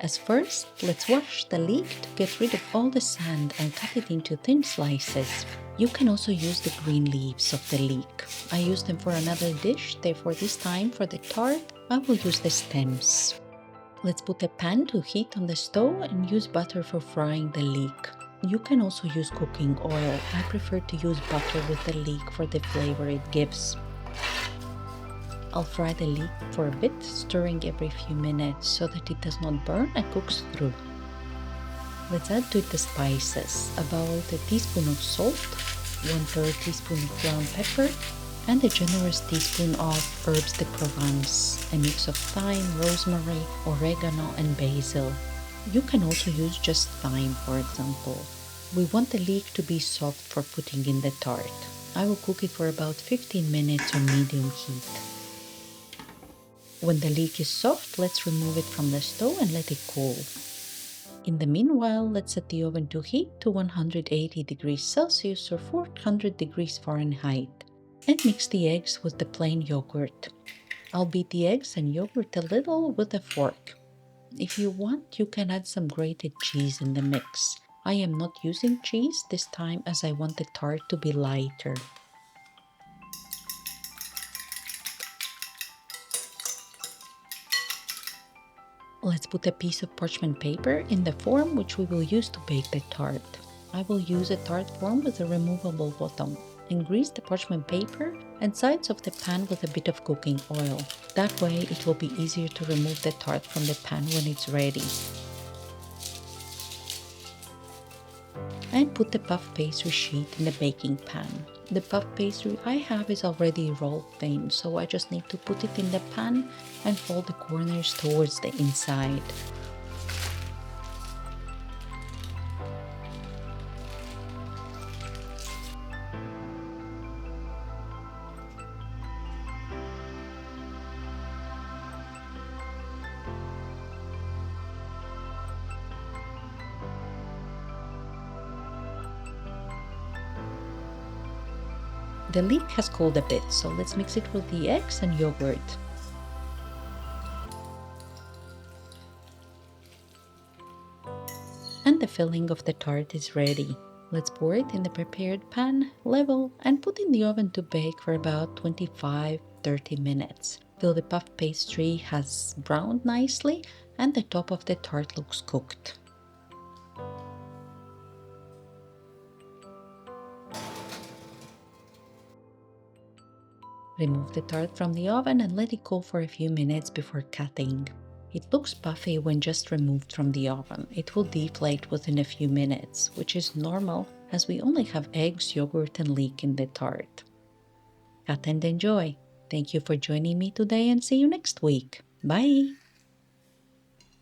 As first, let's wash the leek to get rid of all the sand and cut it into thin slices. You can also use the green leaves of the leek. I use them for another dish, therefore this time for the tart, I will use the stems. Let's put a pan to heat on the stove and use butter for frying the leek. You can also use cooking oil. I prefer to use butter with the leek for the flavor it gives. I'll fry the leek for a bit, stirring every few minutes so that it does not burn and cooks through. Let's add to it the spices, about a teaspoon of salt, 1/3 teaspoon of ground pepper, and a generous teaspoon of herbs de Provence, a mix of thyme, rosemary, oregano, and basil. You can also use just thyme, for example. We want the leek to be soft for putting in the tart. I will cook it for about 15 minutes on medium heat. When the leek is soft, let's remove it from the stove and let it cool. In the meanwhile, let's set the oven to heat to 180 degrees Celsius or 400 degrees Fahrenheit and mix the eggs with the plain yogurt. I'll beat the eggs and yogurt a little with a fork. If you want, you can add some grated cheese in the mix. I am not using cheese this time as I want the tart to be lighter. Let's put a piece of parchment paper in the form which we will use to bake the tart. I will use a tart form with a removable bottom and grease the parchment paper and sides of the pan with a bit of cooking oil. That way it will be easier to remove the tart from the pan when it's ready. And put the puff pastry sheet in the baking pan. The puff pastry I have is already rolled thin, so I just need to put it in the pan and fold the corners towards the inside. The leek has cooled a bit, so let's mix it with the eggs and yogurt. And the filling of the tart is ready. Let's pour it in the prepared pan, level, and put in the oven to bake for about 25-30 minutes, till the puff pastry has browned nicely and the top of the tart looks cooked. Remove the tart from the oven and let it cool for a few minutes before cutting. It looks puffy when just removed from the oven. It will deflate within a few minutes, which is normal as we only have eggs, yogurt, and leek in the tart. Cut and enjoy! Thank you for joining me today and see you next week. Bye!